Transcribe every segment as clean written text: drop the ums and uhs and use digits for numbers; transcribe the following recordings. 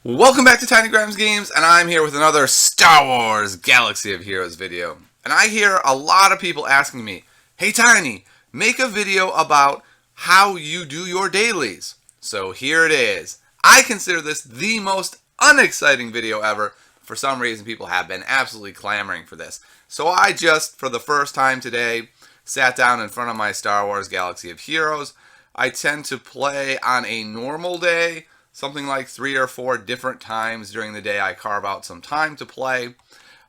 Welcome back to Tiny Grimes Games, and I'm here with another Star Wars Galaxy of Heroes video. And I hear a lot of people asking me, "Hey Tiny, make a video about how you do your dailies." So here it is. I consider this the most unexciting video ever. For some reason, people have been absolutely clamoring for this. So I just, for the first time today, sat down in front of my Star Wars Galaxy of Heroes. I tend to play on a normal day, something like 3 or 4 different times during the day. I carve out some time to play.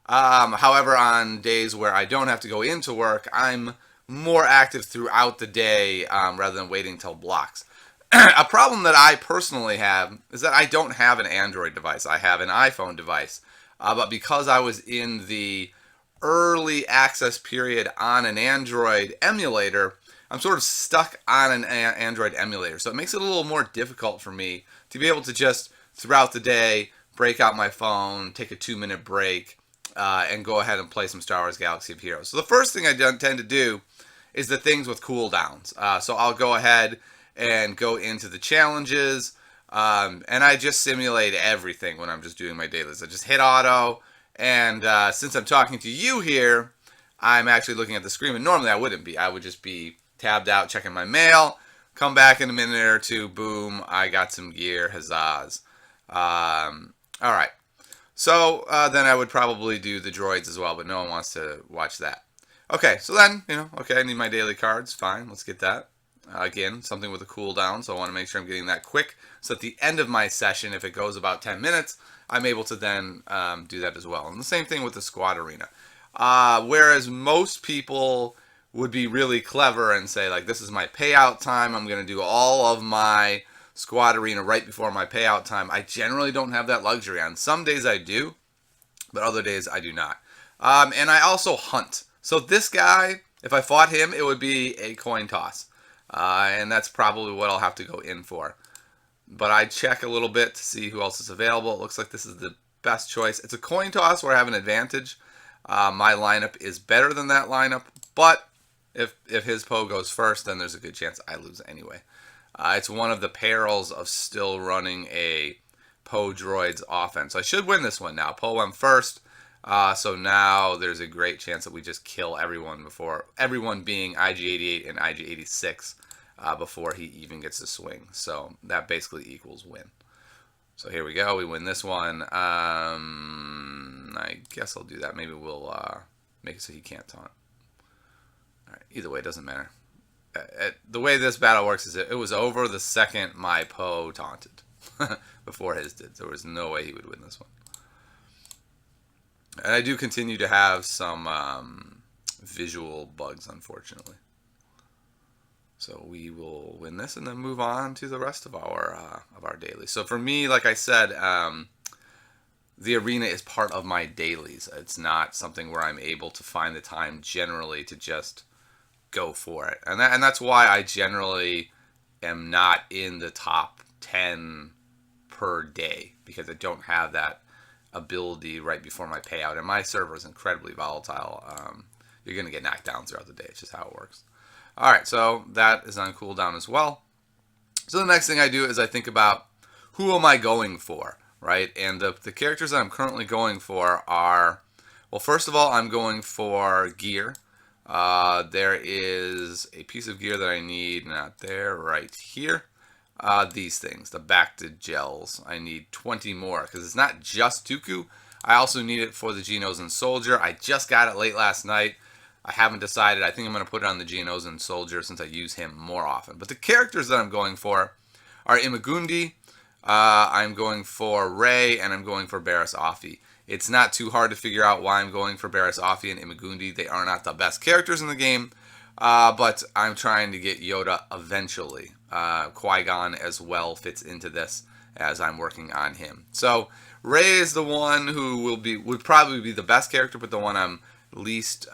However, on days where I don't have to go into work, I'm more active throughout the day rather than waiting till blocks. A problem that I personally have is that I don't have an Android device. I have an iPhone device. But because I was in the early access period on an Android emulator, I'm sort of stuck on an Android emulator. So it makes it a little more difficult for me to be able to just, throughout the day, break out my phone, take a 2-minute break, and go ahead and play some Star Wars Galaxy of Heroes. So the first thing I tend to do is the things with cooldowns. So I'll go ahead and go into the challenges, and I just simulate everything when I'm just doing my dailies. I just hit auto, and since I'm talking to you here, I'm actually looking at the screen, and normally I wouldn't be. I would just be tabbed out checking my mail, come back in a minute or two, boom, I got some gear, huzzahs. Alright, so then I would probably do the droids as well, but no one wants to watch that. Okay, so then, okay, I need my daily cards, fine, let's get that. Again, something with a cooldown, so I want to make sure I'm getting that quick, so at the end of my session, if it goes about 10 minutes, I'm able to then do that as well. And the same thing with the squad arena. Whereas most people would be really clever and say, like, this is my payout time, I'm going to do all of my squad arena right before my payout time. I generally don't have that luxury. On some days I do, but other days I do not. And I also hunt. So this guy, if I fought him, it would be a coin toss. And that's probably what I'll have to go in for. But I check a little bit to see who else is available. It looks like this is the best choice. It's a coin toss where I have an advantage. My lineup is better than that lineup, but if his Poe goes first, then there's a good chance I lose anyway. It's one of the perils of still running a Poe droids offense. I should win this one now. Poe went first, so now there's a great chance that we just kill everyone before, everyone being IG-88 and IG-86 before he even gets to swing. So that basically equals win. So here we go. We win this one. I guess I'll do that. Maybe we'll make it so he can't taunt. All right. Either way, it doesn't matter. The way this battle works is it was over the second my Poe taunted before his did. There was no way he would win this one. And I do continue to have some visual bugs, unfortunately. So we will win this and then move on to the rest of our dailies. So for me, like I said, the arena is part of my dailies. It's not something where I'm able to find the time generally to just go for it. And that's why I generally am not in the top 10 per day, because I don't have that ability right before my payout. And my server is incredibly volatile. You're going to get knocked down throughout the day. It's just how it works. Alright, so that is on cooldown as well. So the next thing I do is I think about who am I going for, right? And the characters that I'm currently going for are, well, first of all, I'm going for gear. There is a piece of gear that I need, not there, right here. These things, the Bacta gels. I need 20 more, because it's not just Dooku. I also need it for the Geonosian Soldier. I just got it late last night. I haven't decided. I think I'm going to put it on the Geonosian Soldier since I use him more often. But the characters that I'm going for are Imagundi, I'm going for Rey, and I'm going for Barriss Offee. It's not too hard to figure out why I'm going for Barriss Offee and Imagundi. They are not the best characters in the game, but I'm trying to get Yoda eventually. Qui-Gon as well fits into this as I'm working on him. So Rey is the one who would probably be the best character, but the one I'm least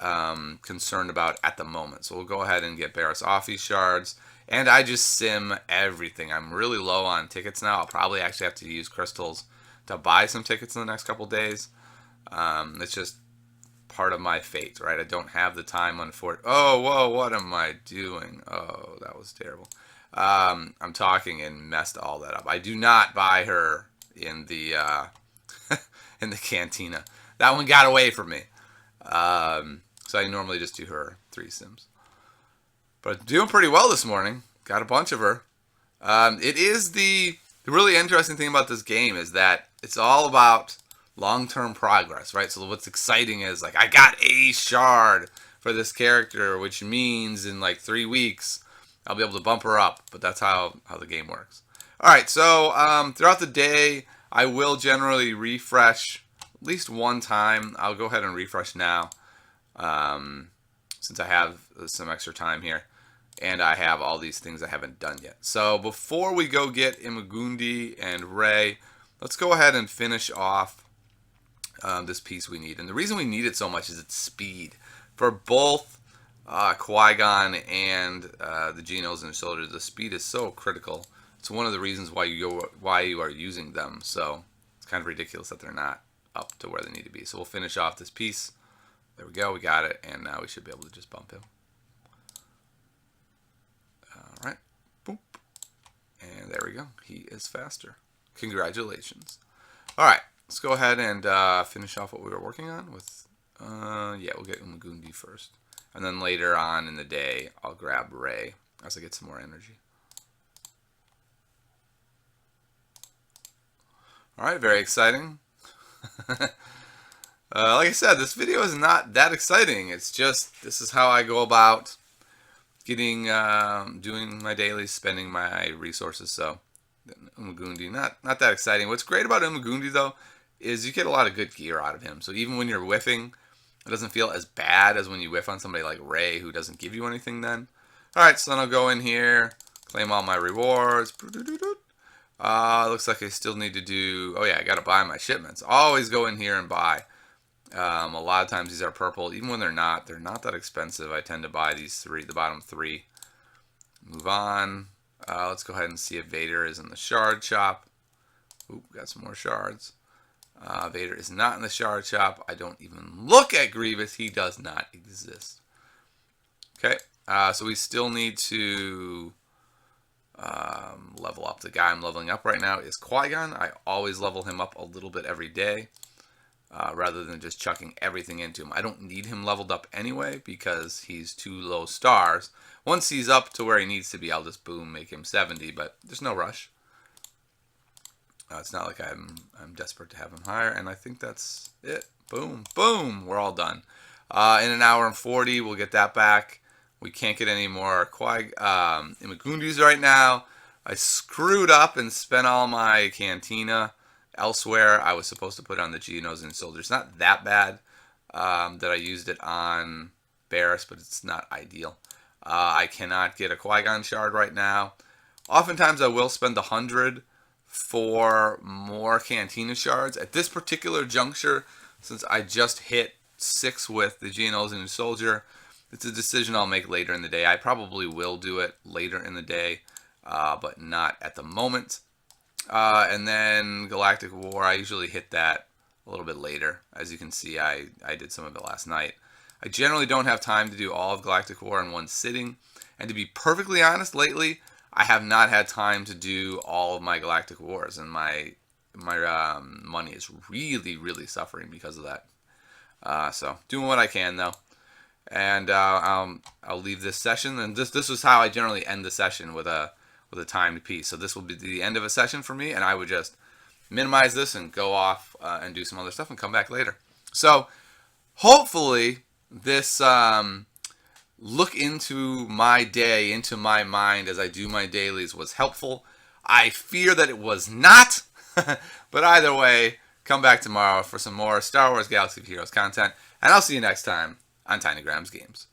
concerned about at the moment. So we'll go ahead and get Barriss Offee shards, and I just sim everything. I'm really low on tickets now. I'll probably actually have to use crystals to buy some tickets in the next couple days. It's just part of my fate, right? I don't have the time, unfortunately. Oh, whoa, what am I doing? Oh, that was terrible. I'm talking and messed all that up. I do not buy her in the in the cantina. That one got away from me. So I normally just do her 3 sims. But doing pretty well this morning. Got a bunch of her. It is the really interesting thing about this game is that it's all about long-term progress, right? So what's exciting is like I got a shard for this character, which means in like 3 weeks I'll be able to bump her up. But that's how the game works. All right, so throughout the day I will generally refresh at least one time. I'll go ahead and refresh now since I have some extra time here. And I have all these things I haven't done yet. So before we go get Imagundi and Ray, let's go ahead and finish off this piece we need. And the reason we need it so much is its speed. For both Qui-Gon and the Genos and Soldiers, the speed is so critical. It's one of the reasons why you are using them. So it's kind of ridiculous that they're not up to where they need to be. So we'll finish off this piece. There we go. We got it. And now we should be able to just bump him. Alright, boop, and there we go. He is faster. Congratulations. Alright, let's go ahead and finish off what we were working on with, yeah, we'll get Umagundi first. And then later on in the day, I'll grab Ray as I get some more energy. Alright, very exciting. Like I said, this video is not that exciting. It's just, this is how I go about getting doing my dailies, spending my resources. So Umagundi, not that exciting. What's great about Umagundi though is you get a lot of good gear out of him. So even when you're whiffing, it doesn't feel as bad as when you whiff on somebody like Ray who doesn't give you anything then. Alright, so then I'll go in here, claim all my rewards. Looks like I still need to do, oh yeah, I gotta buy my shipments. Always go in here and buy. A lot of times these are purple, even when they're not that expensive. I tend to buy these the bottom 3. Move on. Let's go ahead and see if Vader is in the shard shop. Oop, got some more shards. Vader is not in the shard shop. I don't even look at Grievous. He does not exist. Okay, so we still need to level up. The guy I'm leveling up right now is Qui-Gon. I always level him up a little bit every day. Rather than just chucking everything into him. I don't need him leveled up anyway because he's 2 low stars. Once he's up to where he needs to be, I'll just boom, make him 70, but there's no rush. It's not like I'm desperate to have him higher, and I think that's it. Boom, boom, we're all done. In an hour and 40, we'll get that back. We can't get any more Imagundis right now. I screwed up and spent all my Cantina elsewhere. I was supposed to put on the Genos and Soldiers. Not that bad that I used it on Barris, but it's not ideal. I cannot get a Qui-Gon shard right now. Oftentimes I will spend 100 for more Cantina shards. At this particular juncture, since I just hit 6 with the Genos and Soldier, it's a decision I'll make later in the day. I probably will do it later in the day, but not at the moment. And then Galactic War, I usually hit that a little bit later. As you can see, I did some of it last night. I generally don't have time to do all of Galactic War in one sitting. And to be perfectly honest, lately, I have not had time to do all of my Galactic Wars. And my money is really, really suffering because of that. So, doing what I can, though. And I'll leave this session. And this is how I generally end the session, with a timed piece. So this will be the end of a session for me, and I would just minimize this and go off and do some other stuff and come back later. So hopefully this look into my day, into my mind as I do my dailies was helpful. I fear that it was not, but either way, come back tomorrow for some more Star Wars Galaxy of Heroes content, and I'll see you next time on Tinygrams Games.